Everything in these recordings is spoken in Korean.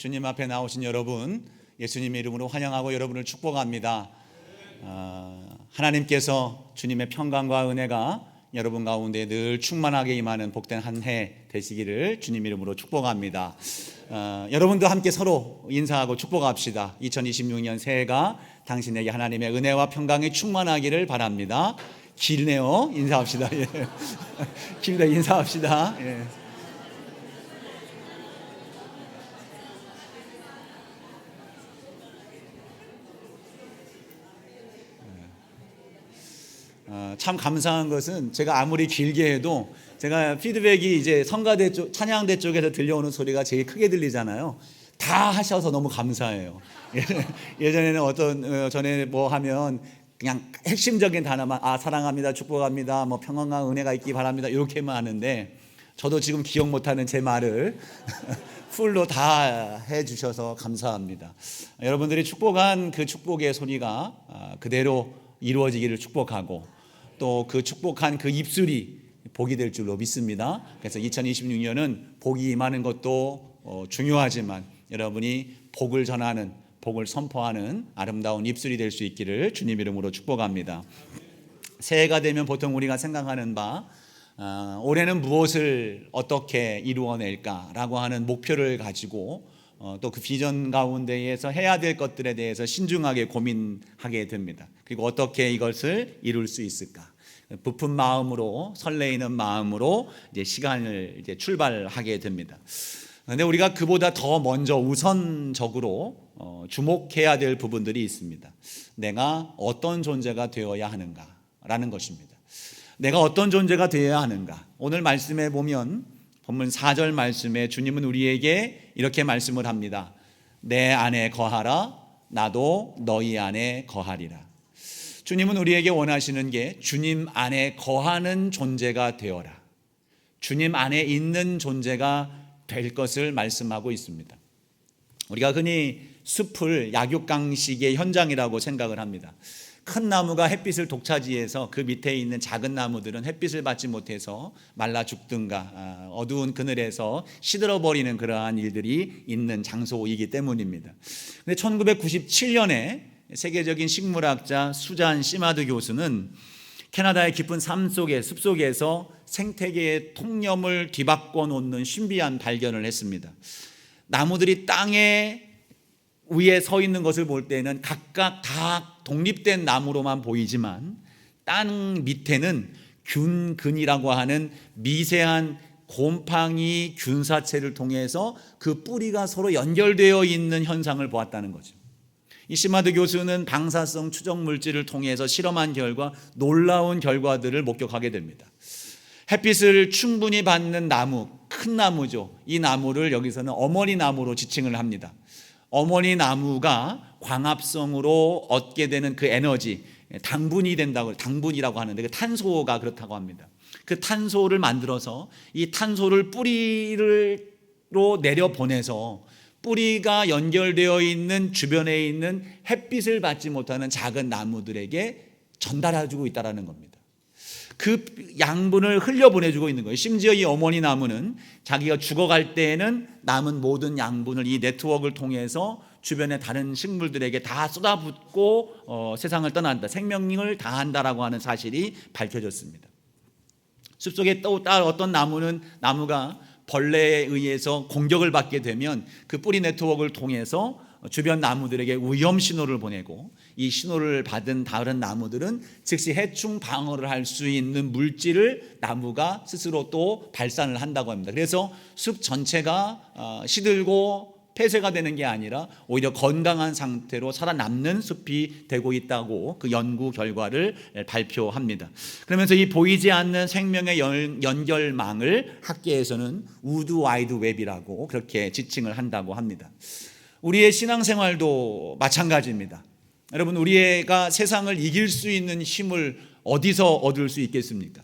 주님 앞에 나오신 여러분, 예수님의 이름으로 환영하고 여러분을 축복합니다. 하나님께서 주님의 평강과 은혜가 여러분 가운데 늘 충만하게 임하는 복된 한 해 되시기를 주님 이름으로 축복합니다. 여러분도 함께 서로 인사하고 축복합시다. 2026년 새해가 당신에게 하나님의 은혜와 평강이 충만하기를 바랍니다. 길네요. 인사합시다. 예. 길다. 인사합시다. 예. 참 감사한 것은 제가 아무리 길게 해도 제가 피드백이 이제 성가대 쪽, 찬양대 쪽에서 들려오는 소리가 제일 크게 들리잖아요. 다 하셔서 너무 감사해요. 예전에는 전에 뭐 하면 그냥 핵심적인 단어만 사랑합니다, 축복합니다, 뭐 평안과 은혜가 있기 바랍니다 이렇게만 하는데 저도 지금 기억 못하는 제 말을 풀로 다 해주셔서 감사합니다. 여러분들이 축복한 그 축복의 소리가 그대로 이루어지기를 축복하고 또 그 축복한 그 입술이 복이 될 줄로 믿습니다. 그래서 2026년은 복이 임하는 것도 중요하지만 여러분이 복을 전하는, 복을 선포하는 아름다운 입술이 될 수 있기를 주님 이름으로 축복합니다. 새해가 되면 보통 우리가 생각하는 바 올해는 무엇을 어떻게 이루어낼까라고 하는 목표를 가지고 또 그 비전 가운데에서 해야 될 것들에 대해서 신중하게 고민하게 됩니다. 그리고 어떻게 이것을 이룰 수 있을까? 부푼 마음으로, 설레이는 마음으로 이제 시간을 이제 출발하게 됩니다. 그런데 우리가 그보다 더 먼저 우선적으로 주목해야 될 부분들이 있습니다. 내가 어떤 존재가 되어야 하는가라는 것입니다. 내가 어떤 존재가 되어야 하는가? 오늘 말씀에 보면 본문 4절 말씀에 주님은 우리에게 이렇게 말씀을 합니다. 내 안에 거하라, 나도 너희 안에 거하리라. 주님은 우리에게 원하시는 게 주님 안에 거하는 존재가 되어라, 주님 안에 있는 존재가 될 것을 말씀하고 있습니다. 우리가 흔히 숲을 약육강식의 현장이라고 생각을 합니다. 큰 나무가 햇빛을 독차지해서 그 밑에 있는 작은 나무들은 햇빛을 받지 못해서 말라 죽든가 어두운 그늘에서 시들어버리는 그러한 일들이 있는 장소이기 때문입니다. 근데 1997년에 세계적인 식물학자 수잔 시마드 교수는 캐나다의 깊은 삶 속의 숲속에서 생태계의 통념을 뒤바꿔 놓는 신비한 발견을 했습니다. 나무들이 땅에 위에 서 있는 것을 볼 때는 각각 다 독립된 나무로만 보이지만 땅 밑에는 균근이라고 하는 미세한 곰팡이 균사체를 통해서 그 뿌리가 서로 연결되어 있는 현상을 보았다는 거죠. 이 시마드 교수는 방사성 추적 물질을 통해서 실험한 결과 놀라운 결과들을 목격하게 됩니다. 햇빛을 충분히 받는 나무, 큰 나무죠. 이 나무를 여기서는 어머니 나무로 지칭을 합니다. 어머니 나무가 광합성으로 얻게 되는 그 에너지, 당분이 된다고, 당분이라고 하는데 그 탄소가 그렇다고 합니다. 그 탄소를 만들어서 이 탄소를 뿌리로 내려보내서 뿌리가 연결되어 있는 주변에 있는 햇빛을 받지 못하는 작은 나무들에게 전달해주고 있다는 겁니다. 그 양분을 흘려보내주고 있는 거예요. 심지어 이 어머니 나무는 자기가 죽어갈 때에는 남은 모든 양분을 이 네트워크를 통해서 주변의 다른 식물들에게 다 쏟아붓고 세상을 떠난다, 생명을 다한다라고 하는 사실이 밝혀졌습니다. 숲속에 또 어떤 나무가 벌레에 의해서 공격을 받게 되면 그 뿌리 네트워크를 통해서 주변 나무들에게 위험 신호를 보내고 이 신호를 받은 다른 나무들은 즉시 해충 방어를 할 수 있는 물질을 나무가 스스로 또 발산을 한다고 합니다. 그래서 숲 전체가 시들고 폐쇄가 되는 게 아니라 오히려 건강한 상태로 살아남는 숲이 되고 있다고 그 연구 결과를 발표합니다. 그러면서 이 보이지 않는 생명의 연결망을 학계에서는 우드 와이드 웹이라고 그렇게 지칭을 한다고 합니다. 우리의 신앙생활도 마찬가지입니다. 여러분, 우리가 세상을 이길 수 있는 힘을 어디서 얻을 수 있겠습니까?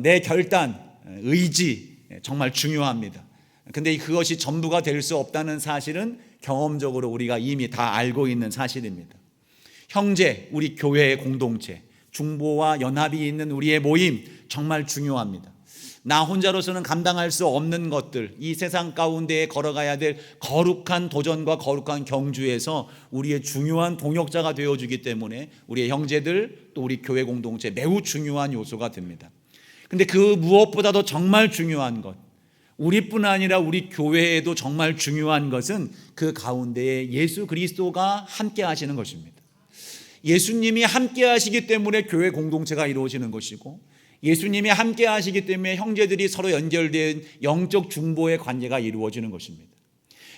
내 결단, 의지 정말 중요합니다. 근데 그것이 전부가 될 수 없다는 사실은 경험적으로 우리가 이미 다 알고 있는 사실입니다. 형제, 우리 교회의 공동체, 중보와 연합이 있는 우리의 모임 정말 중요합니다. 나 혼자로서는 감당할 수 없는 것들, 이 세상 가운데에 걸어가야 될 거룩한 도전과 거룩한 경주에서 우리의 중요한 동역자가 되어주기 때문에 우리의 형제들 또 우리 교회 공동체 매우 중요한 요소가 됩니다. 근데 그 무엇보다도 정말 중요한 것, 우리뿐 아니라 우리 교회에도 정말 중요한 것은 그 가운데에 예수 그리스도가 함께 하시는 것입니다. 예수님이 함께 하시기 때문에 교회 공동체가 이루어지는 것이고, 예수님이 함께 하시기 때문에 형제들이 서로 연결된 영적 중보의 관계가 이루어지는 것입니다.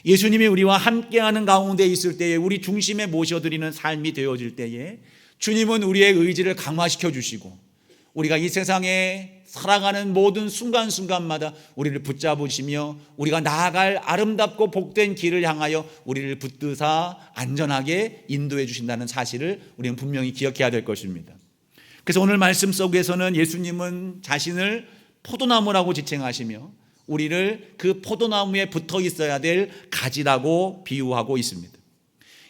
예수님이 우리와 함께하는 가운데 있을 때에, 우리 중심에 모셔드리는 삶이 되어질 때에 주님은 우리의 의지를 강화시켜 주시고, 우리가 이 세상에 살아가는 모든 순간순간마다 우리를 붙잡으시며 우리가 나아갈 아름답고 복된 길을 향하여 우리를 붙드사 안전하게 인도해 주신다는 사실을 우리는 분명히 기억해야 될 것입니다. 그래서 오늘 말씀 속에서는 예수님은 자신을 포도나무라고 지칭하시며 우리를 그 포도나무에 붙어 있어야 될 가지라고 비유하고 있습니다.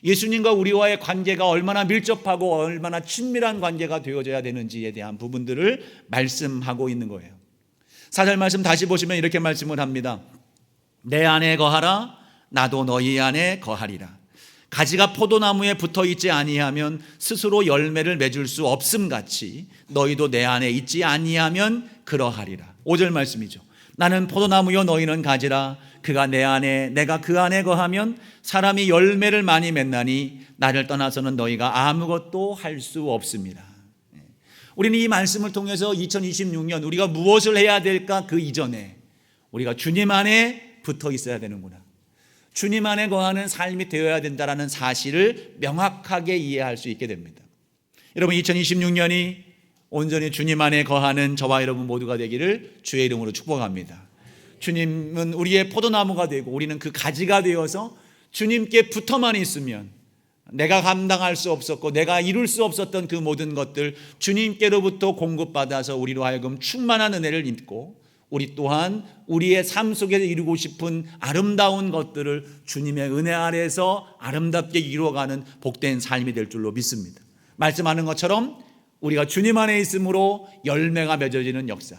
예수님과 우리와의 관계가 얼마나 밀접하고 얼마나 친밀한 관계가 되어져야 되는지에 대한 부분들을 말씀하고 있는 거예요. 4절 말씀 다시 보시면 이렇게 말씀을 합니다. 내 안에 거하라, 나도 너희 안에 거하리라. 가지가 포도나무에 붙어 있지 아니하면 스스로 열매를 맺을 수 없음같이 너희도 내 안에 있지 아니하면 그러하리라. 5절 말씀이죠. 나는 포도나무요 너희는 가지라. 그가 내 안에 내가 그 안에 거하면 사람이 열매를 많이 맺나니 나를 떠나서는 너희가 아무것도 할 수 없습니다. 우리는 이 말씀을 통해서 2026년 우리가 무엇을 해야 될까? 그 이전에 우리가 주님 안에 붙어 있어야 되는구나, 주님 안에 거하는 삶이 되어야 된다는 사실을 명확하게 이해할 수 있게 됩니다. 여러분, 2026년이 온전히 주님 안에 거하는 저와 여러분 모두가 되기를 주의 이름으로 축복합니다. 주님은 우리의 포도나무가 되고 우리는 그 가지가 되어서 주님께 붙어만 있으면 내가 감당할 수 없었고 내가 이룰 수 없었던 그 모든 것들 주님께로부터 공급받아서 우리로 하여금 충만한 은혜를 입고 우리 또한 우리의 삶 속에서 이루고 싶은 아름다운 것들을 주님의 은혜 아래에서 아름답게 이루어가는 복된 삶이 될 줄로 믿습니다. 말씀하는 것처럼 우리가 주님 안에 있으므로 열매가 맺어지는 역사,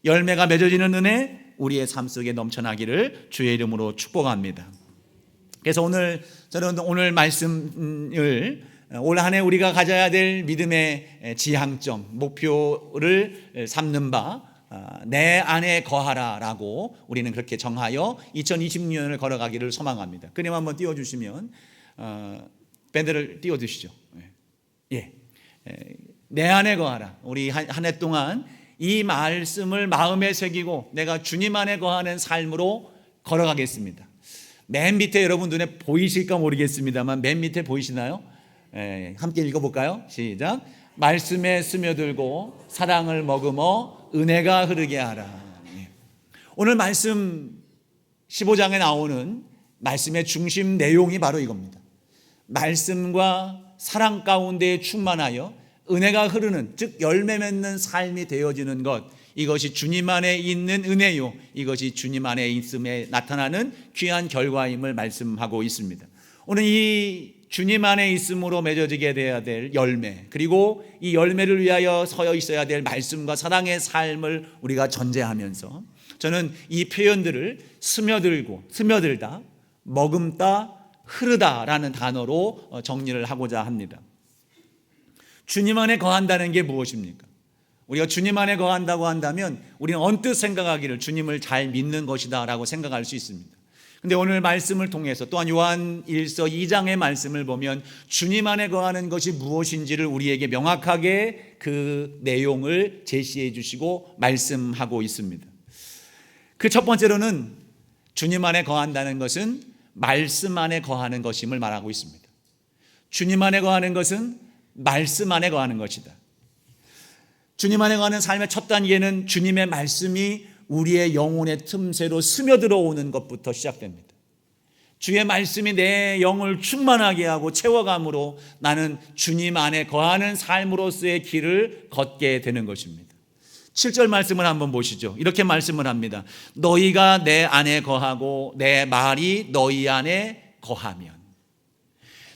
열매가 맺어지는 은혜 우리의 삶 속에 넘쳐나기를 주의 이름으로 축복합니다. 그래서 저는 오늘 말씀을 올 한 해 우리가 가져야 될 믿음의 지향점, 목표를 삼는 바 내 안에 거하라라고 우리는 그렇게 정하여 2026년을 걸어가기를 소망합니다. 그림 한번 띄워주시면 밴드를 띄워주시죠. 예, 내 안에 거하라. 우리 한 해 동안 이 말씀을 마음에 새기고 내가 주님 안에 거하는 삶으로 걸어가겠습니다. 맨 밑에 여러분 눈에 보이실까 모르겠습니다만 맨 밑에 보이시나요? 함께 읽어볼까요? 시작. 말씀에 스며들고 사랑을 머금어 은혜가 흐르게 하라. 오늘 말씀 15장에 나오는 말씀의 중심 내용이 바로 이겁니다. 말씀과 사랑 가운데 충만하여 은혜가 흐르는, 즉 열매 맺는 삶이 되어지는 것, 이것이 주님 안에 있는 은혜요, 이것이 주님 안에 있음에 나타나는 귀한 결과임을 말씀하고 있습니다. 오늘 이 주님 안에 있음으로 맺어지게 되어야 될 열매, 그리고 이 열매를 위하여 서여 있어야 될 말씀과 사랑의 삶을 우리가 전제하면서 저는 이 표현들을 스며들고, 스며들다, 머금다, 흐르다라는 단어로 정리를 하고자 합니다. 주님 안에 거한다는 게 무엇입니까? 우리가 주님 안에 거한다고 한다면 우리는 언뜻 생각하기를 주님을 잘 믿는 것이다 라고 생각할 수 있습니다. 근데 오늘 말씀을 통해서 또한 요한 1서 2장의 말씀을 보면 주님 안에 거하는 것이 무엇인지를 우리에게 명확하게 그 내용을 제시해 주시고 말씀하고 있습니다. 그 첫 번째로는 주님 안에 거한다는 것은 말씀 안에 거하는 것임을 말하고 있습니다. 주님 안에 거하는 것은 말씀 안에 거하는 것이다. 주님 안에 거하는 삶의 첫 단계는 주님의 말씀이 우리의 영혼의 틈새로 스며들어 오는 것부터 시작됩니다. 주의 말씀이 내 영을 충만하게 하고 채워감으로 나는 주님 안에 거하는 삶으로서의 길을 걷게 되는 것입니다. 7절 말씀을 한번 보시죠. 이렇게 말씀을 합니다. 너희가 내 안에 거하고 내 말이 너희 안에 거하면.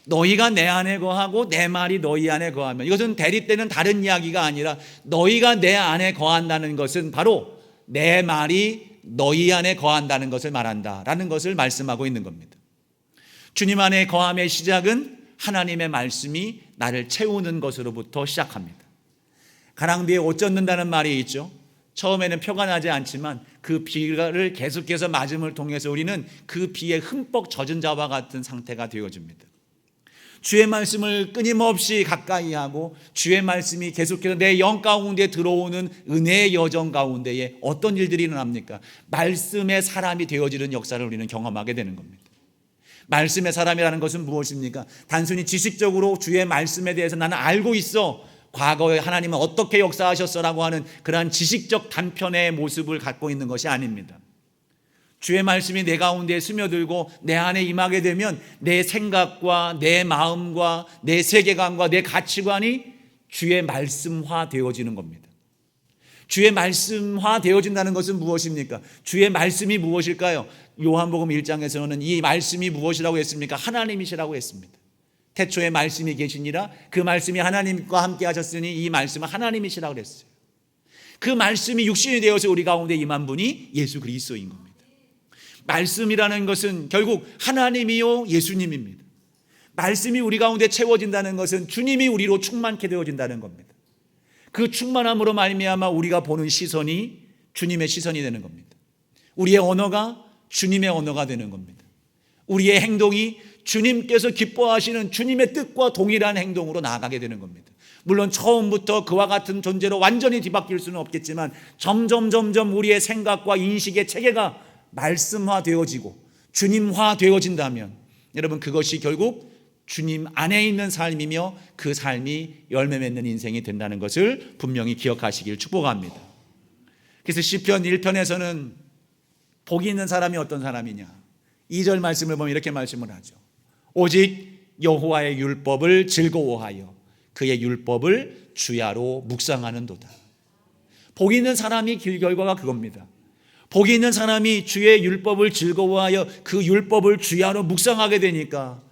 너희가 내 안에 거하고 내 말이 너희 안에 거하면, 이것은 대립되는 다른 이야기가 아니라 너희가 내 안에 거한다는 것은 바로 내 말이 너희 안에 거한다는 것을 말한다라는 것을 말씀하고 있는 겁니다. 주님 안에 거함의 시작은 하나님의 말씀이 나를 채우는 것으로부터 시작합니다. 가랑비에 옷 젖는다는 말이 있죠. 처음에는 표가 나지 않지만 그 비를 계속해서 맞음을 통해서 우리는 그 비에 흠뻑 젖은 자와 같은 상태가 되어집니다. 주의 말씀을 끊임없이 가까이 하고 주의 말씀이 계속해서 내 영 가운데 들어오는 은혜의 여정 가운데에 어떤 일들이 일어납니까? 말씀의 사람이 되어지는 역사를 우리는 경험하게 되는 겁니다. 말씀의 사람이라는 것은 무엇입니까? 단순히 지식적으로 주의 말씀에 대해서 나는 알고 있어, 과거에 하나님은 어떻게 역사하셨어라고 하는 그러한 지식적 단편의 모습을 갖고 있는 것이 아닙니다. 주의 말씀이 내 가운데 스며들고 내 안에 임하게 되면 내 생각과 내 마음과 내 세계관과 내 가치관이 주의 말씀화 되어지는 겁니다. 주의 말씀화 되어진다는 것은 무엇입니까? 주의 말씀이 무엇일까요? 요한복음 1장에서는 이 말씀이 무엇이라고 했습니까? 하나님이시라고 했습니다. 태초에 말씀이 계시니라, 그 말씀이 하나님과 함께 하셨으니 이 말씀은 하나님이시라고 그랬어요. 그 말씀이 육신이 되어서 우리 가운데 임한 분이 예수 그리스도인 겁니다. 말씀이라는 것은 결국 하나님이요 예수님입니다. 말씀이 우리 가운데 채워진다는 것은 주님이 우리로 충만케 되어진다는 겁니다. 그 충만함으로 말미암아 우리가 보는 시선이 주님의 시선이 되는 겁니다. 우리의 언어가 주님의 언어가 되는 겁니다. 우리의 행동이 주님께서 기뻐하시는 주님의 뜻과 동일한 행동으로 나아가게 되는 겁니다. 물론 처음부터 그와 같은 존재로 완전히 뒤바뀔 수는 없겠지만 점점 우리의 생각과 인식의 체계가 말씀화되어지고 주님화되어진다면 여러분, 그것이 결국 주님 안에 있는 삶이며 그 삶이 열매 맺는 인생이 된다는 것을 분명히 기억하시길 축복합니다. 그래서 시편 1편에서는 복이 있는 사람이 어떤 사람이냐, 2절 말씀을 보면 이렇게 말씀을 하죠. 오직 여호와의 율법을 즐거워하여 그의 율법을 주야로 묵상하는도다. 복이 있는 사람이 길 결과가 그겁니다. 복이 있는 사람이 주의 율법을 즐거워하여 그 율법을 주야로 묵상하게 되니까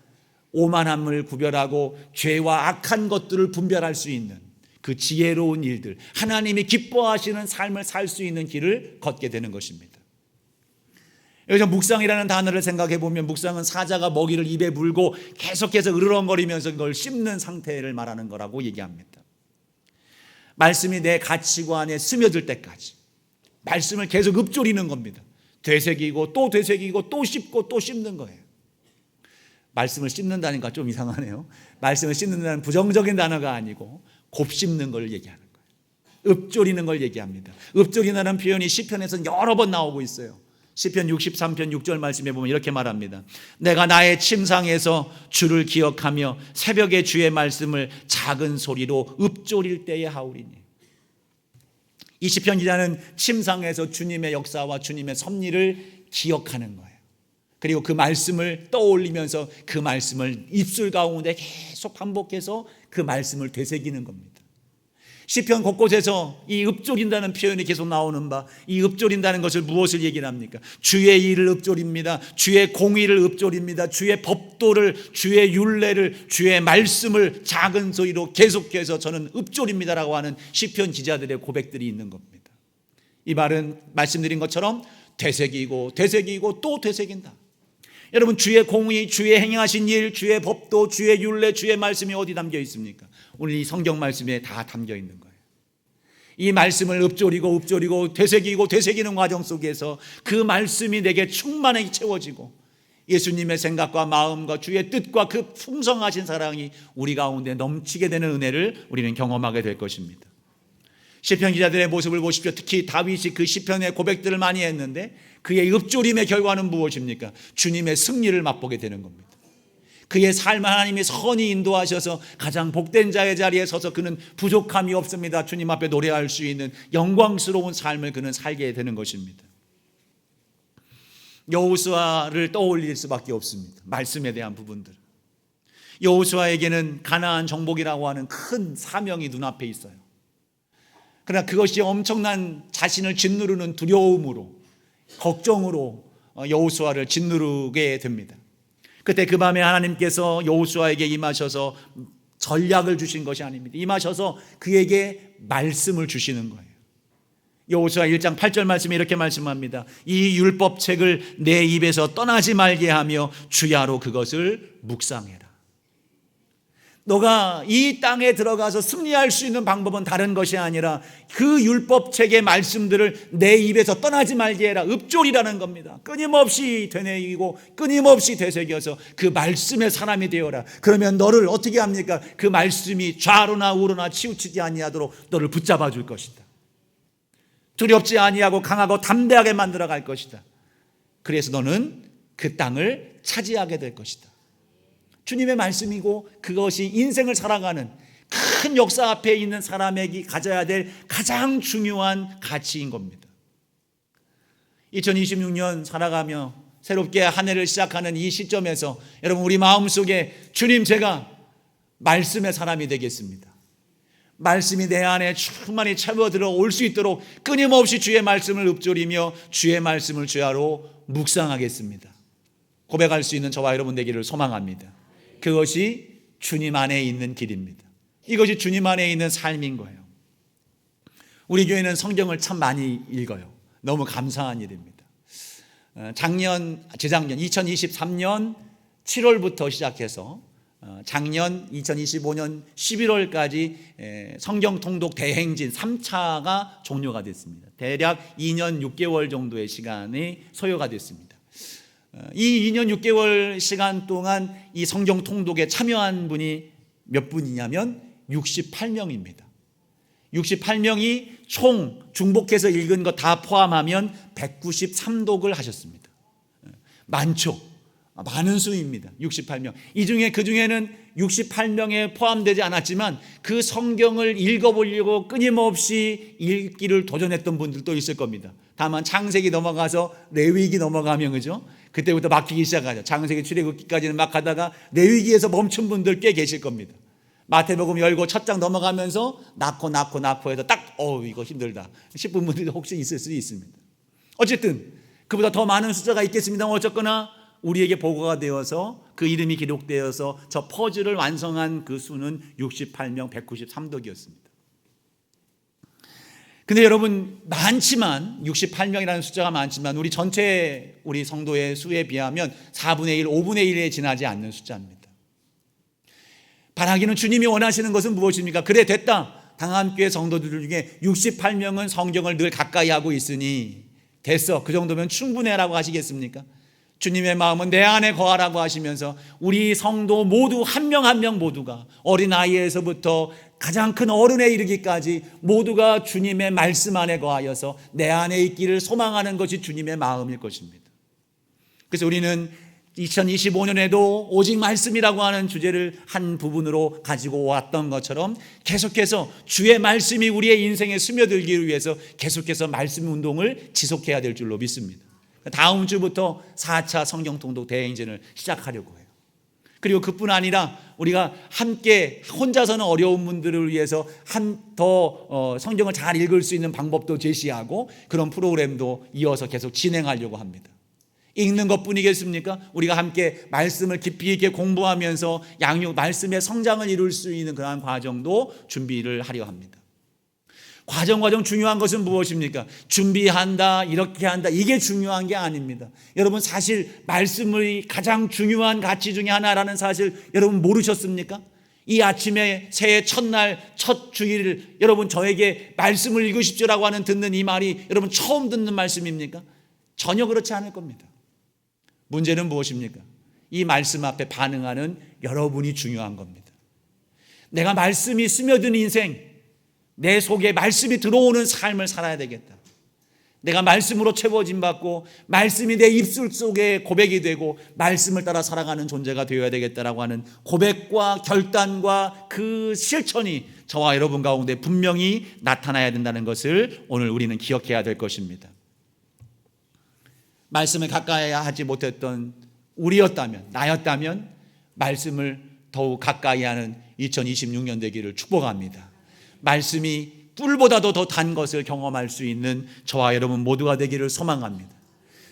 오만함을 구별하고 죄와 악한 것들을 분별할 수 있는 그 지혜로운 일들, 하나님이 기뻐하시는 삶을 살 수 있는 길을 걷게 되는 것입니다. 여기서 묵상이라는 단어를 생각해 보면 묵상은 사자가 먹이를 입에 물고 계속해서 으르렁거리면서 그걸 씹는 상태를 말하는 거라고 얘기합니다. 말씀이 내 가치관에 스며들 때까지 말씀을 계속 읊조리는 겁니다. 되새기고 또 되새기고 또 씹고 또 씹는 거예요. 말씀을 씹는다니까 좀 이상하네요. 말씀을 씹는다는 부정적인 단어가 아니고 곱씹는 걸 얘기하는 거예요. 읊조리는 걸 얘기합니다. 읊조리는 표현이 시편에서 여러 번 나오고 있어요. 시편 63편 6절 말씀에 보면 이렇게 말합니다. 내가 나의 침상에서 주를 기억하며 새벽에 주의 말씀을 작은 소리로 읊조릴 때에 하오리니. 이 시편 기자는 침상에서 주님의 역사와 주님의 섭리를 기억하는 거예요. 그리고 그 말씀을 떠올리면서 그 말씀을 입술 가운데 계속 반복해서 그 말씀을 되새기는 겁니다. 시편 곳곳에서 이 읊조린다는 표현이 계속 나오는 바, 이 읊조린다는 것을 무엇을 얘기를 합니까? 주의 일을 읊조립니다. 주의 공의를 읊조립니다. 주의 법도를, 주의 율례를, 주의 말씀을 작은 소리로 계속해서 저는 읊조립니다라고 하는 시편 기자들의 고백들이 있는 겁니다. 이 말은 말씀드린 것처럼 되새기고 되새기고 또 되새긴다. 여러분, 주의 공의, 주의 행하신 일, 주의 법도, 주의 율례, 주의 말씀이 어디 담겨 있습니까? 오늘 이 성경 말씀에 다 담겨 있는 거예요. 이 말씀을 읊조리고 되새기고 되새기는 과정 속에서 그 말씀이 내게 충만하게 채워지고 예수님의 생각과 마음과 주의 뜻과 그 풍성하신 사랑이 우리 가운데 넘치게 되는 은혜를 우리는 경험하게 될 것입니다. 시편 기자들의 모습을 보십시오. 특히 다윗이 그 시편의 고백들을 많이 했는데 그의 읊조림의 결과는 무엇입니까? 주님의 승리를 맛보게 되는 겁니다. 그의 삶을 하나님이 선히 인도하셔서 가장 복된 자의 자리에 서서 그는 부족함이 없습니다. 주님 앞에 노래할 수 있는 영광스러운 삶을 그는 살게 되는 것입니다. 여호수아를 떠올릴 수밖에 없습니다. 말씀에 대한 부분들. 여호수아에게는 가나안 정복이라고 하는 큰 사명이 눈앞에 있어요. 그러나 그것이 엄청난 자신을 짓누르는 두려움으로, 걱정으로 여호수아를 짓누르게 됩니다. 그때 그 밤에 하나님께서 여호수아에게 임하셔서 전략을 주신 것이 아닙니다. 임하셔서 그에게 말씀을 주시는 거예요. 여호수아 1장 8절 말씀에 이렇게 말씀합니다. 이 율법책을 내 입에서 떠나지 말게 하며 주야로 그것을 묵상해라. 너가 이 땅에 들어가서 승리할 수 있는 방법은 다른 것이 아니라 그 율법책의 말씀들을 내 입에서 떠나지 말게 해라. 읍졸이라는 겁니다. 끊임없이 되뇌이고 끊임없이 되새겨서 그 말씀의 사람이 되어라. 그러면 너를 어떻게 합니까? 그 말씀이 좌로나 우로나 치우치지 아니하도록 너를 붙잡아 줄 것이다. 두렵지 아니하고 강하고 담대하게 만들어 갈 것이다. 그래서 너는 그 땅을 차지하게 될 것이다. 주님의 말씀이고 그것이 인생을 살아가는 큰 역사 앞에 있는 사람에게 가져야 될 가장 중요한 가치인 겁니다. 2026년 살아가며 새롭게 한 해를 시작하는 이 시점에서 여러분 우리 마음속에 주님 제가 말씀의 사람이 되겠습니다. 말씀이 내 안에 충만히 채워들어 올 수 있도록 끊임없이 주의 말씀을 읊조리며 주의 말씀을 주야로 묵상하겠습니다. 고백할 수 있는 저와 여러분 되기를 소망합니다. 그것이 주님 안에 있는 길입니다. 이것이 주님 안에 있는 삶인 거예요. 우리 교회는 성경을 참 많이 읽어요. 너무 감사한 일입니다. 재작년 2023년 7월부터 시작해서 작년 2025년 11월까지 성경 통독 대행진 3차가 종료가 됐습니다. 대략 2년 6개월 정도의 시간이 소요가 됐습니다. 이 2년 6개월 시간 동안 이 성경 통독에 참여한 분이 몇 분이냐면 68명입니다. 68명이 총 중복해서 읽은 거 다 포함하면 193독을 하셨습니다. 많죠. 많은 수입니다. 68명. 그 중에는 68명에 포함되지 않았지만 그 성경을 읽어보려고 끊임없이 읽기를 도전했던 분들도 있을 겁니다. 다만 창세기 넘어가서 레위기 넘어가면 그죠? 그때부터 막히기 시작하죠. 창세기 출애굽기까지는 막 가다가 레위기에서 멈춘 분들 꽤 계실 겁니다. 마태복음 열고 첫 장 넘어가면서 낳고 해서 딱 이거 힘들다 싶은 분들이 혹시 있을 수 있습니다. 어쨌든 그보다 더 많은 숫자가 있겠습니다만 어쨌거나 우리에게 보고가 되어서 그 이름이 기록되어서 저 퍼즐을 완성한 그 수는 68명 193독이었습니다. 근데 여러분 많지만 68명이라는 숫자가 많지만 우리 전체 우리 성도의 수에 비하면 4분의 1, 5분의 1에 지나지 않는 숫자입니다. 바라기는 주님이 원하시는 것은 무엇입니까? 그래 됐다. 당암교회 성도들 중에 68명은 성경을 늘 가까이 하고 있으니 됐어. 그 정도면 충분해라고 하시겠습니까? 주님의 마음은 내 안에 거하라고 하시면서 우리 성도 모두 한 명 한 명 모두가 어린아이에서부터 가장 큰 어른에 이르기까지 모두가 주님의 말씀 안에 거하여서 내 안에 있기를 소망하는 것이 주님의 마음일 것입니다. 그래서 우리는 2025년에도 오직 말씀이라고 하는 주제를 한 부분으로 가지고 왔던 것처럼 계속해서 주의 말씀이 우리의 인생에 스며들기 위해서 계속해서 말씀 운동을 지속해야 될 줄로 믿습니다. 다음 주부터 4차 성경 통독 대행진을 시작하려고 해요. 그리고 그뿐 아니라 우리가 함께 혼자서는 어려운 분들을 위해서 더 성경을 잘 읽을 수 있는 방법도 제시하고 그런 프로그램도 이어서 계속 진행하려고 합니다. 읽는 것뿐이겠습니까? 우리가 함께 말씀을 깊이 있게 공부하면서 말씀의 성장을 이룰 수 있는 그러한 과정도 준비를 하려 합니다. 과정 중요한 것은 무엇입니까? 준비한다, 이렇게 한다, 이게 중요한 게 아닙니다. 여러분 사실 말씀의 가장 중요한 가치 중에 하나라는 사실 여러분 모르셨습니까? 이 아침에 새해 첫날 첫 주일 여러분 저에게 말씀을 읽으십시오라고 하는 듣는 이 말이 여러분 처음 듣는 말씀입니까? 전혀 그렇지 않을 겁니다. 문제는 무엇입니까? 이 말씀 앞에 반응하는 여러분이 중요한 겁니다. 내가 말씀이 스며든 인생, 내 속에 말씀이 들어오는 삶을 살아야 되겠다. 내가 말씀으로 채워짐 받고 말씀이 내 입술 속에 고백이 되고 말씀을 따라 살아가는 존재가 되어야 되겠다라고 하는 고백과 결단과 그 실천이 저와 여러분 가운데 분명히 나타나야 된다는 것을 오늘 우리는 기억해야 될 것입니다. 말씀을 가까이 하지 못했던 우리였다면, 나였다면 말씀을 더욱 가까이 하는 2026년 되기를 축복합니다. 말씀이 꿀보다도 더 단 것을 경험할 수 있는 저와 여러분 모두가 되기를 소망합니다.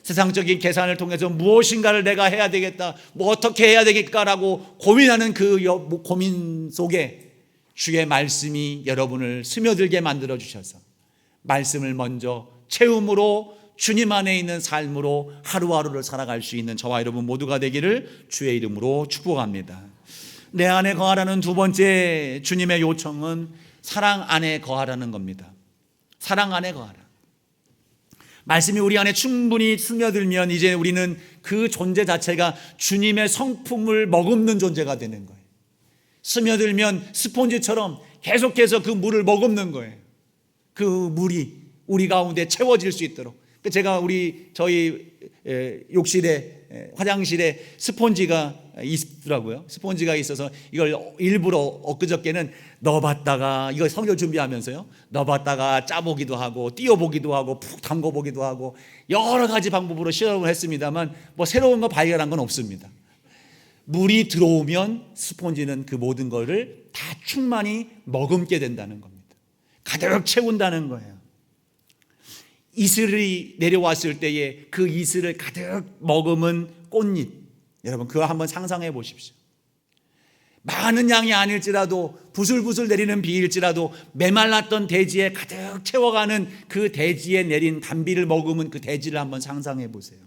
세상적인 계산을 통해서 무엇인가를 내가 해야 되겠다, 어떻게 해야 되겠다라고 고민하는 그 고민 속에 주의 말씀이 여러분을 스며들게 만들어 주셔서 말씀을 먼저 채움으로 주님 안에 있는 삶으로 하루하루를 살아갈 수 있는 저와 여러분 모두가 되기를 주의 이름으로 축복합니다. 내 안에 거하라는 두 번째 주님의 요청은 사랑 안에 거하라는 겁니다. 사랑 안에 거하라. 말씀이 우리 안에 충분히 스며들면 이제 우리는 그 존재 자체가 주님의 성품을 머금는 존재가 되는 거예요. 스며들면 스폰지처럼 계속해서 그 물을 머금는 거예요. 그 물이 우리 가운데 채워질 수 있도록. 제가 저희 욕실에 화장실에 스폰지가 있더라고요. 스폰지가 있어서 이걸 일부러 엊그저께는 넣어봤다가 이거 성경 준비하면서요, 넣어봤다가 짜보기도 하고 띄워보기도 하고 푹 담궈보기도 하고 여러 가지 방법으로 실험을 했습니다만 뭐 새로운 거 발견한 건 없습니다. 물이 들어오면 스폰지는 그 모든 것을 다 충만히 머금게 된다는 겁니다. 가득 채운다는 거예요. 이슬이 내려왔을 때에 그 이슬을 가득 머금은 꽃잎, 여러분 그거 한번 상상해 보십시오. 많은 양이 아닐지라도 부슬부슬 내리는 비일지라도 메말랐던 대지에 가득 채워가는 그 대지에 내린 단비를 머금은 그 대지를 한번 상상해 보세요.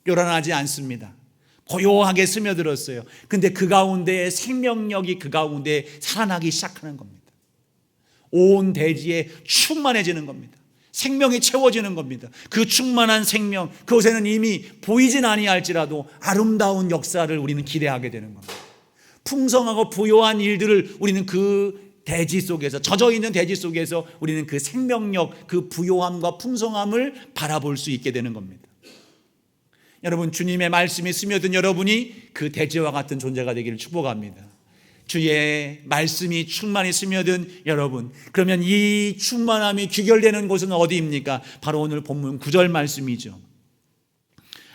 요란하지 않습니다. 고요하게 스며들었어요. 근데 그 가운데 생명력이 그 가운데 살아나기 시작하는 겁니다. 온 대지에 충만해지는 겁니다. 생명이 채워지는 겁니다. 그 충만한 생명, 그곳에는 이미 보이진 아니할지라도 아름다운 역사를 우리는 기대하게 되는 겁니다. 풍성하고 부요한 일들을 우리는 그 대지 속에서, 젖어있는 대지 속에서 우리는 그 생명력, 그 부요함과 풍성함을 바라볼 수 있게 되는 겁니다. 여러분, 주님의 말씀이 스며든 여러분이 그 대지와 같은 존재가 되기를 축복합니다. 주의 말씀이 충만히 스며든 여러분, 그러면 이 충만함이 귀결되는 곳은 어디입니까? 바로 오늘 본문 9절 말씀이죠.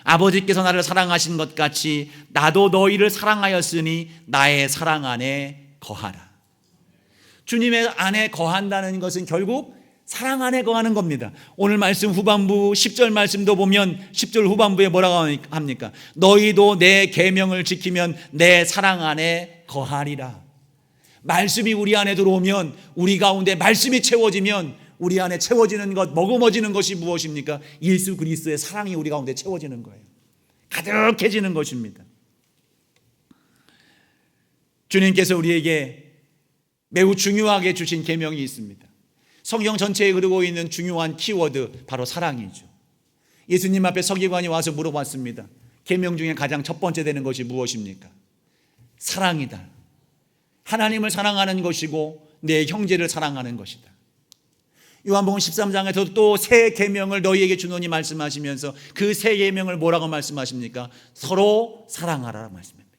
아버지께서 나를 사랑하신 것 같이 나도 너희를 사랑하였으니 나의 사랑 안에 거하라. 주님의 안에 거한다는 것은 결국 사랑 안에 거하는 겁니다. 오늘 말씀 후반부 10절 말씀도 보면 10절 후반부에 뭐라고 합니까? 너희도 내 계명을 지키면 내 사랑 안에 거하리라. 말씀이 우리 안에 들어오면, 우리 가운데 말씀이 채워지면 우리 안에 채워지는 것, 머금어지는 것이 무엇입니까? 예수 그리스도의 사랑이 우리 가운데 채워지는 거예요. 가득해지는 것입니다. 주님께서 우리에게 매우 중요하게 주신 계명이 있습니다. 성경 전체에 흐르고 있는 중요한 키워드, 바로 사랑이죠. 예수님 앞에 서기관이 와서 물어봤습니다. 계명 중에 가장 첫 번째 되는 것이 무엇입니까? 사랑이다. 하나님을 사랑하는 것이고 내 형제를 사랑하는 것이다. 요한복음 13장에서 또 새 계명을 너희에게 주노니 말씀하시면서 그 새 계명을 뭐라고 말씀하십니까? 서로 사랑하라 말씀합니다.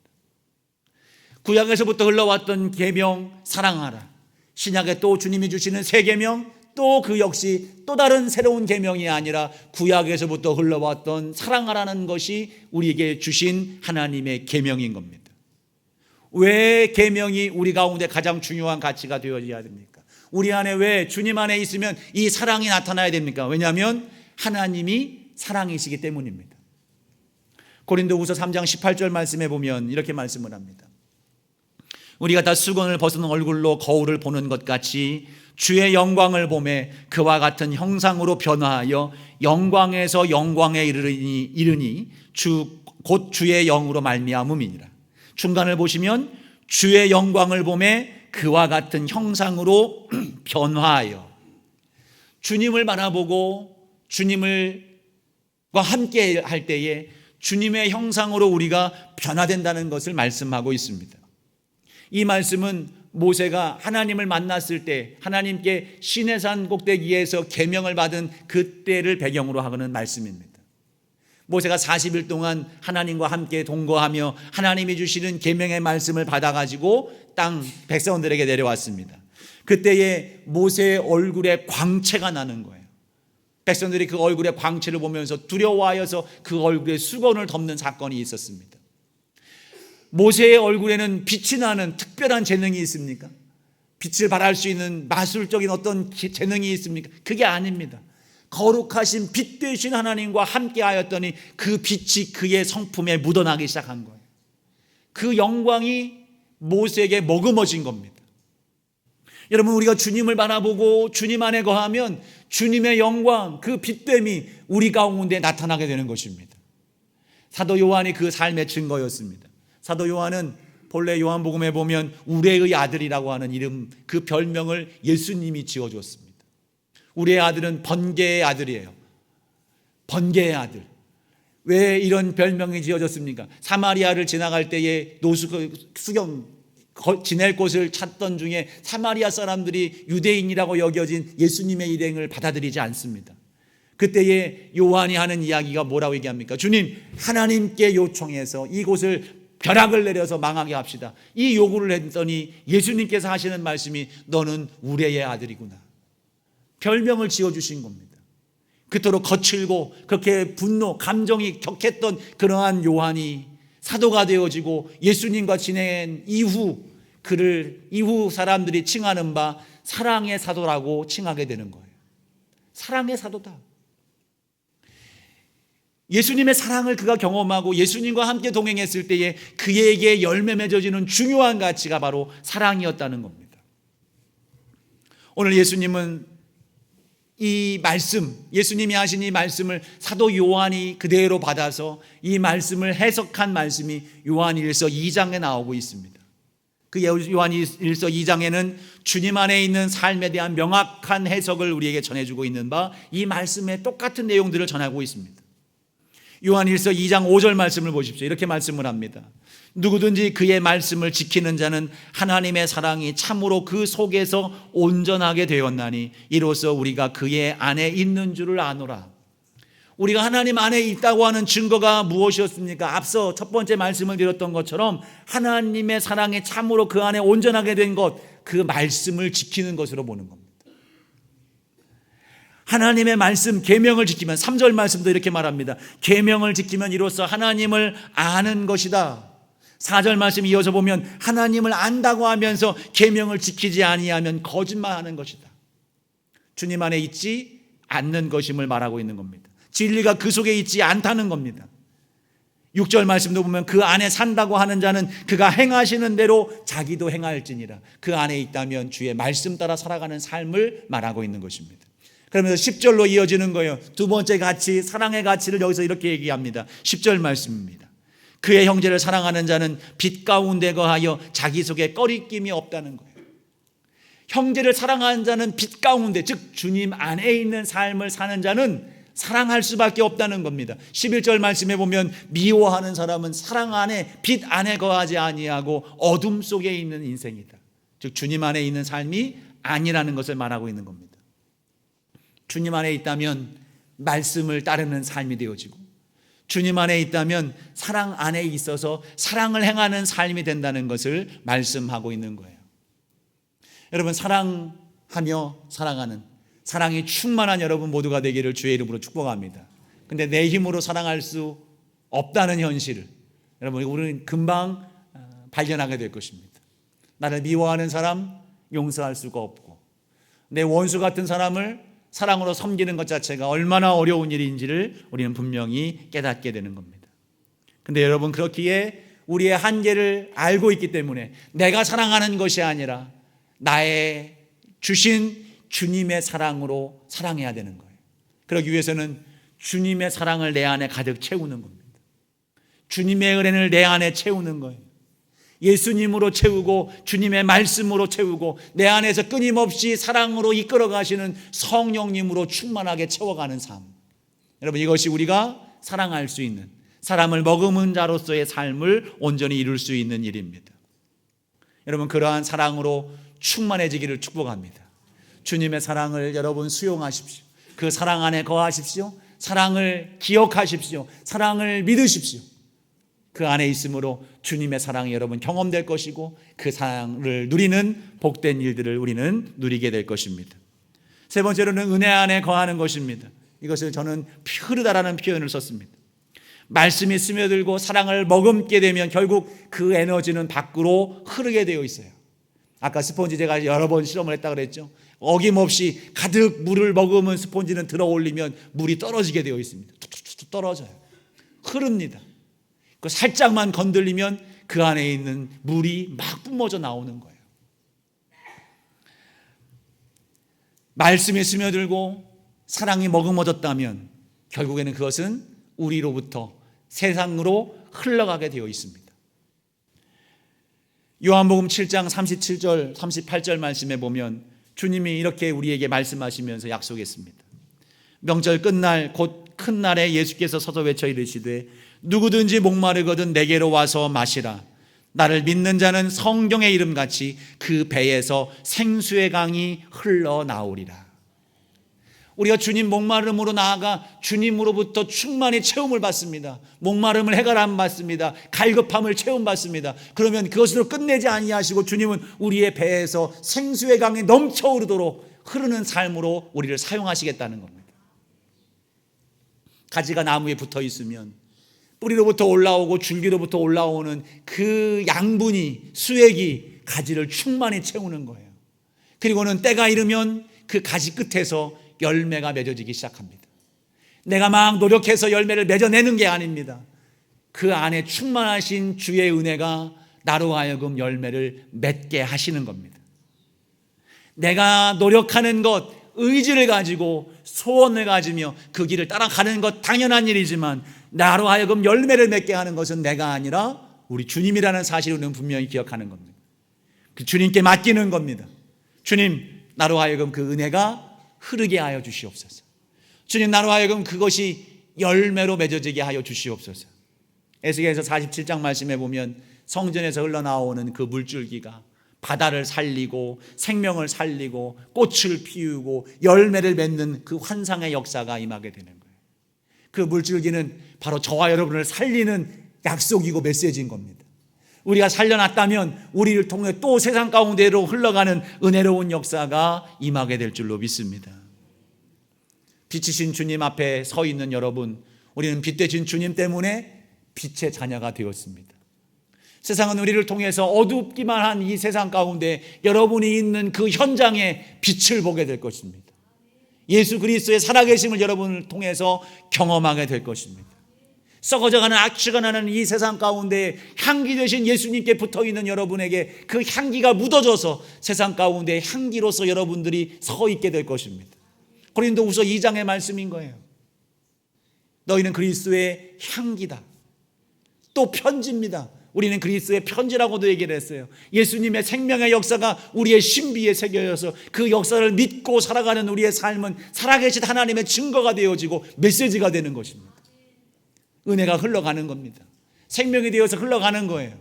구약에서부터 흘러왔던 계명 사랑하라, 신약에 또 주님이 주시는 새 계명, 또 그 역시 또 다른 새로운 계명이 아니라 구약에서부터 흘러왔던 사랑하라는 것이 우리에게 주신 하나님의 계명인 겁니다. 왜 계명이 우리 가운데 가장 중요한 가치가 되어져야 됩니까? 우리 안에 왜 주님 안에 있으면 이 사랑이 나타나야 됩니까? 왜냐하면 하나님이 사랑이시기 때문입니다. 고린도후서 3장 18절 말씀에 보면 이렇게 말씀을 합니다. 우리가 다 수건을 벗은 얼굴로 거울을 보는 것 같이 주의 영광을 보매 그와 같은 형상으로 변화하여 영광에서 영광에 이르니 곧 주의 영으로 말미암음이니라. 중간을 보시면 주의 영광을 보매 그와 같은 형상으로 변화하여, 주님을 바라보고 주님과 함께 할 때에 주님의 형상으로 우리가 변화된다는 것을 말씀하고 있습니다. 이 말씀은 모세가 하나님을 만났을 때 하나님께 시내산 꼭대기에서 계명을 받은 그때를 배경으로 하는 말씀입니다. 모세가 40일 동안 하나님과 함께 동거하며 하나님이 주시는 계명의 말씀을 받아가지고 땅 백성들에게 내려왔습니다. 그때에 모세의 얼굴에 광채가 나는 거예요. 백성들이 그 얼굴의 광채를 보면서 두려워하여서 그 얼굴에 수건을 덮는 사건이 있었습니다. 모세의 얼굴에는 빛이 나는 특별한 재능이 있습니까? 빛을 발할 수 있는 마술적인 어떤 재능이 있습니까? 그게 아닙니다. 거룩하신 빛 되신 하나님과 함께 하였더니 그 빛이 그의 성품에 묻어나기 시작한 거예요. 그 영광이 모세에게 머금어진 겁니다. 여러분, 우리가 주님을 바라보고 주님 안에 거하면 주님의 영광, 그 빛됨이 우리 가운데 나타나게 되는 것입니다. 사도 요한이 그 삶의 증거였습니다. 사도 요한은 본래 요한복음에 보면 우레의 아들이라고 하는 이름, 그 별명을 예수님이 지어줬습니다. 우레의 아들은 번개의 아들이에요. 번개의 아들. 왜 이런 별명이 지어졌습니까? 사마리아를 지나갈 때에 지낼 곳을 찾던 중에 사마리아 사람들이 유대인이라고 여겨진 예수님의 일행을 받아들이지 않습니다. 그때에 요한이 하는 이야기가 뭐라고 얘기합니까? 주님, 하나님께 요청해서 이곳을 벼락을 내려서 망하게 합시다. 이 요구를 했더니 예수님께서 하시는 말씀이 너는 우레의 아들이구나. 별명을 지어주신 겁니다. 그토록 거칠고 그렇게 분노, 감정이 격했던 그러한 요한이 사도가 되어지고 예수님과 지낸 이후 이후 사람들이 칭하는 바 사랑의 사도라고 칭하게 되는 거예요. 사랑의 사도다. 예수님의 사랑을 그가 경험하고 예수님과 함께 동행했을 때에 그에게 열매 맺어지는 중요한 가치가 바로 사랑이었다는 겁니다. 오늘 예수님은 이 말씀, 예수님이 하신 이 말씀을 사도 요한이 그대로 받아서 이 말씀을 해석한 말씀이 요한일서 2장에 나오고 있습니다. 그 요한일서 2장에는 주님 안에 있는 삶에 대한 명확한 해석을 우리에게 전해주고 있는 바 이 말씀의 똑같은 내용들을 전하고 있습니다. 요한일서 2장 5절 말씀을 보십시오. 이렇게 말씀을 합니다. 누구든지 그의 말씀을 지키는 자는 하나님의 사랑이 참으로 그 속에서 온전하게 되었나니 이로써 우리가 그의 안에 있는 줄을 아노라. 우리가 하나님 안에 있다고 하는 증거가 무엇이었습니까? 앞서 첫 번째 말씀을 드렸던 것처럼 하나님의 사랑이 참으로 그 안에 온전하게 된 것, 그 말씀을 지키는 것으로 보는 겁니다. 하나님의 말씀, 계명을 지키면, 3절 말씀도 이렇게 말합니다. 계명을 지키면 이로써 하나님을 아는 것이다. 4절 말씀 이어서 보면 하나님을 안다고 하면서 계명을 지키지 아니하면 거짓말하는 것이다. 주님 안에 있지 않는 것임을 말하고 있는 겁니다. 진리가 그 속에 있지 않다는 겁니다. 6절 말씀도 보면 그 안에 산다고 하는 자는 그가 행하시는 대로 자기도 행할지니라. 그 안에 있다면 주의 말씀 따라 살아가는 삶을 말하고 있는 것입니다. 그러면서 10절로 이어지는 거예요. 두 번째 가치, 사랑의 가치를 여기서 이렇게 얘기합니다. 10절 말씀입니다. 그의 형제를 사랑하는 자는 빛 가운데 거하여 자기 속에 꺼리낌이 없다는 거예요. 형제를 사랑하는 자는 빛 가운데, 즉 주님 안에 있는 삶을 사는 자는 사랑할 수밖에 없다는 겁니다. 11절 말씀에 보면 미워하는 사람은 사랑 안에, 빛 안에 거하지 아니하고 어둠 속에 있는 인생이다. 즉 주님 안에 있는 삶이 아니라는 것을 말하고 있는 겁니다. 주님 안에 있다면 말씀을 따르는 삶이 되어지고, 주님 안에 있다면 사랑 안에 있어서 사랑을 행하는 삶이 된다는 것을 말씀하고 있는 거예요. 여러분, 사랑하며 사랑하는, 사랑이 충만한 여러분 모두가 되기를 주의 이름으로 축복합니다. 근데 내 힘으로 사랑할 수 없다는 현실을 여러분, 우리는 금방 발견하게 될 것입니다. 나를 미워하는 사람 용서할 수가 없고, 내 원수 같은 사람을 사랑으로 섬기는 것 자체가 얼마나 어려운 일인지를 우리는 분명히 깨닫게 되는 겁니다. 근데 여러분, 그렇기에 우리의 한계를 알고 있기 때문에 내가 사랑하는 것이 아니라 나의 주신 주님의 사랑으로 사랑해야 되는 거예요. 그러기 위해서는 주님의 사랑을 내 안에 가득 채우는 겁니다. 주님의 은혜를 내 안에 채우는 거예요. 예수님으로 채우고 주님의 말씀으로 채우고 내 안에서 끊임없이 사랑으로 이끌어 가시는 성령님으로 충만하게 채워가는 삶. 여러분, 이것이 우리가 사랑할 수 있는, 사람을 머금은 자로서의 삶을 온전히 이룰 수 있는 일입니다. 여러분, 그러한 사랑으로 충만해지기를 축복합니다. 주님의 사랑을 여러분 수용하십시오. 그 사랑 안에 거하십시오. 사랑을 기억하십시오. 사랑을 믿으십시오. 그 안에 있으므로 주님의 사랑이 여러분 경험될 것이고, 그 사랑을 누리는 복된 일들을 우리는 누리게 될 것입니다. 세 번째로는 은혜 안에 거하는 것입니다. 이것을 저는 흐르다라는 표현을 썼습니다. 말씀이 스며들고 사랑을 머금게 되면 결국 그 에너지는 밖으로 흐르게 되어 있어요. 아까 스폰지 제가 여러 번 실험을 했다고 그랬죠. 어김없이 가득 물을 머금은 스폰지는 들어 올리면 물이 떨어지게 되어 있습니다. 툭툭툭 떨어져요. 흐릅니다. 그 살짝만 건들리면 그 안에 있는 물이 막 뿜어져 나오는 거예요. 말씀에 스며들고 사랑이 머금어졌다면 결국에는 그것은 우리로부터 세상으로 흘러가게 되어 있습니다. 요한복음 7장 37절 38절 말씀에 보면 주님이 이렇게 우리에게 말씀하시면서 약속했습니다. 명절 끝날 곧 큰 날에 예수께서 서서 외쳐 이르시되 누구든지 목마르거든 내게로 와서 마시라. 나를 믿는 자는 성경의 이름같이 그 배에서 생수의 강이 흘러나오리라. 우리가 주님 목마름으로 나아가 주님으로부터 충만히 채움을 받습니다. 목마름을 해결 안 받습니다. 갈급함을 체험받습니다. 그러면 그것으로 끝내지 아니하시고 주님은 우리의 배에서 생수의 강이 넘쳐오르도록 흐르는 삶으로 우리를 사용하시겠다는 겁니다. 가지가 나무에 붙어 있으면 뿌리로부터 올라오고 줄기로부터 올라오는 그 양분이 수액이 가지를 충만히 채우는 거예요. 그리고는 때가 이르면 그 가지 끝에서 열매가 맺어지기 시작합니다. 내가 막 노력해서 열매를 맺어내는 게 아닙니다. 그 안에 충만하신 주의 은혜가 나로 하여금 열매를 맺게 하시는 겁니다. 내가 노력하는 것, 의지를 가지고 소원을 가지며 그 길을 따라가는 것 당연한 일이지만 나로 하여금 열매를 맺게 하는 것은 내가 아니라 우리 주님이라는 사실을 우리는 분명히 기억하는 겁니다. 그 주님께 맡기는 겁니다. 주님, 나로 하여금 그 은혜가 흐르게 하여 주시옵소서. 주님, 나로 하여금 그것이 열매로 맺어지게 하여 주시옵소서. 에스겔서 47장 말씀에 보면 성전에서 흘러나오는 그 물줄기가 바다를 살리고 생명을 살리고 꽃을 피우고 열매를 맺는 그 환상의 역사가 임하게 되는 거예요. 그 물줄기는 바로 저와 여러분을 살리는 약속이고 메시지인 겁니다. 우리가 살려놨다면 우리를 통해 또 세상 가운데로 흘러가는 은혜로운 역사가 임하게 될 줄로 믿습니다. 빛이신 주님 앞에 서 있는 여러분, 우리는 빛 되신 주님 때문에 빛의 자녀가 되었습니다. 세상은 우리를 통해서 어둡기만 한 이 세상 가운데 여러분이 있는 그 현장에 빛을 보게 될 것입니다. 예수 그리스도의 살아계심을 여러분을 통해서 경험하게 될 것입니다. 썩어져가는 악취가 나는 이 세상 가운데 향기 되신 예수님께 붙어있는 여러분에게 그 향기가 묻어져서 세상 가운데 향기로서 여러분들이 서 있게 될 것입니다. 고린도후서 2장의 말씀인 거예요. 너희는 그리스도의 향기다. 또 편지입니다. 우리는 그리스도의 편지라고도 얘기를 했어요. 예수님의 생명의 역사가 우리의 신비에 새겨져서 그 역사를 믿고 살아가는 우리의 삶은 살아계신 하나님의 증거가 되어지고 메시지가 되는 것입니다. 은혜가 흘러가는 겁니다. 생명이 되어서 흘러가는 거예요.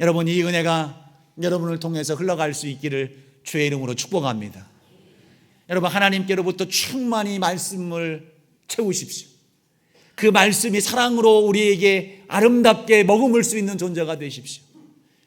여러분, 이 은혜가 여러분을 통해서 흘러갈 수 있기를 주의 이름으로 축복합니다. 여러분, 하나님께로부터 충만히 말씀을 채우십시오. 그 말씀이 사랑으로 우리에게 아름답게 머금을 수 있는 존재가 되십시오.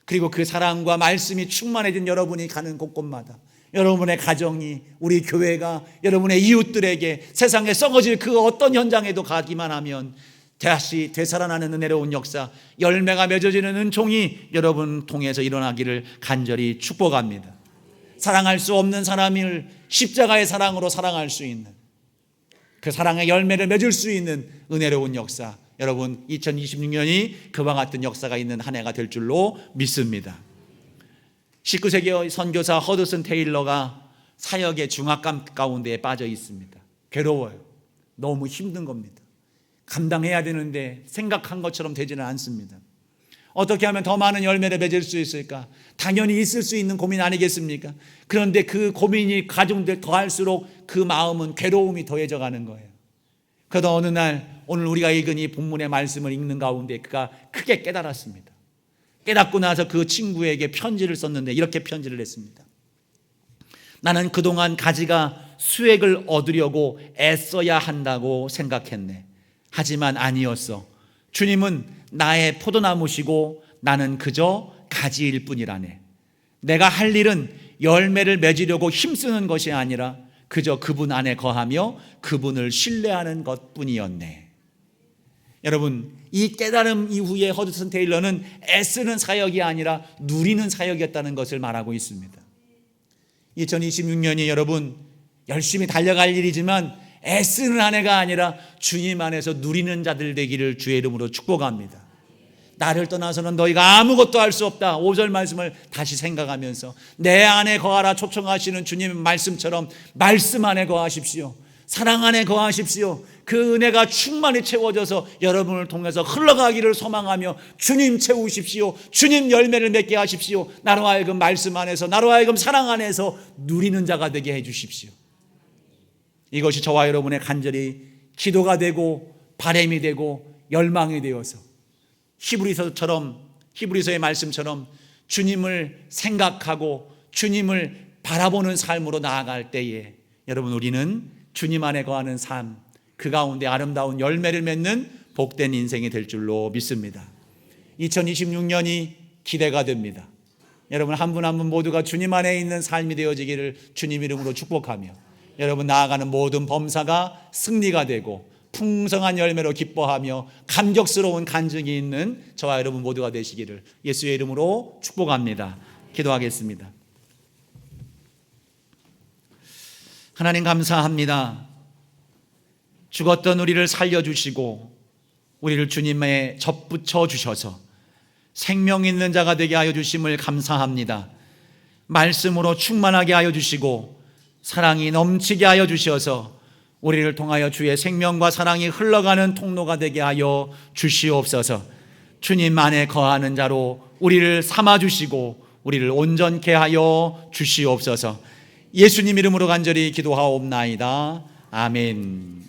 그리고 그 사랑과 말씀이 충만해진 여러분이 가는 곳곳마다 여러분의 가정이, 우리 교회가 여러분의 이웃들에게 세상에 썩어질 그 어떤 현장에도 가기만 하면 다시 되살아나는 은혜로운 역사, 열매가 맺어지는 은총이 여러분 통해서 일어나기를 간절히 축복합니다. 사랑할 수 없는 사람을 십자가의 사랑으로 사랑할 수 있는, 그 사랑의 열매를 맺을 수 있는 은혜로운 역사, 여러분 2026년이 그와 같은 역사가 있는 한 해가 될 줄로 믿습니다. 19세기 선교사 허드슨 테일러가 사역의 중압감 가운데에 빠져 있습니다. 괴로워요. 너무 힘든 겁니다. 감당해야 되는데 생각한 것처럼 되지는 않습니다. 어떻게 하면 더 많은 열매를 맺을 수 있을까? 당연히 있을 수 있는 고민 아니겠습니까? 그런데 그 고민이 가중될 더할수록 그 마음은 괴로움이 더해져 가는 거예요. 그러다 어느 날 오늘 우리가 읽은 이 본문의 말씀을 읽는 가운데 그가 크게 깨달았습니다. 깨닫고 나서 그 친구에게 편지를 썼는데 이렇게 편지를 했습니다. 나는 그동안 가지가 수액을 얻으려고 애써야 한다고 생각했네. 하지만 아니었어. 주님은 나의 포도나무시고 나는 그저 가지일 뿐이라네. 내가 할 일은 열매를 맺으려고 힘쓰는 것이 아니라 그저 그분 안에 거하며 그분을 신뢰하는 것뿐이었네. 여러분, 이 깨달음 이후에 허드슨 테일러는 애쓰는 사역이 아니라 누리는 사역이었다는 것을 말하고 있습니다. 2026년이 여러분 열심히 달려갈 일이지만 애쓰는 한 해가 아니라 주님 안에서 누리는 자들 되기를 주의 이름으로 축복합니다. 나를 떠나서는 너희가 아무것도 할 수 없다. 5절 말씀을 다시 생각하면서 내 안에 거하라 초청하시는 주님의 말씀처럼 말씀 안에 거하십시오. 사랑 안에 거하십시오. 그 은혜가 충만히 채워져서 여러분을 통해서 흘러가기를 소망하며 주님 채우십시오. 주님 열매를 맺게 하십시오. 나로 하여금 말씀 안에서, 나로 하여금 사랑 안에서 누리는 자가 되게 해 주십시오. 이것이 저와 여러분의 간절히 기도가 되고 바람이 되고 열망이 되어서 히브리서의 말씀처럼 주님을 생각하고 주님을 바라보는 삶으로 나아갈 때에 여러분, 우리는 주님 안에 거하는 삶, 그 가운데 아름다운 열매를 맺는 복된 인생이 될 줄로 믿습니다. 2026년이 기대가 됩니다. 여러분 한 분 한 분 모두가 주님 안에 있는 삶이 되어지기를 주님 이름으로 축복하며 여러분 나아가는 모든 범사가 승리가 되고 풍성한 열매로 기뻐하며 감격스러운 간증이 있는 저와 여러분 모두가 되시기를 예수의 이름으로 축복합니다. 기도하겠습니다. 하나님 감사합니다. 죽었던 우리를 살려주시고 우리를 주님에 접붙여 주셔서 생명 있는 자가 되게 하여 주심을 감사합니다. 말씀으로 충만하게 하여 주시고 사랑이 넘치게 하여 주셔서 우리를 통하여 주의 생명과 사랑이 흘러가는 통로가 되게 하여 주시옵소서. 주님 안에 거하는 자로 우리를 삼아주시고 우리를 온전케 하여 주시옵소서. 예수님 이름으로 간절히 기도하옵나이다. 아멘.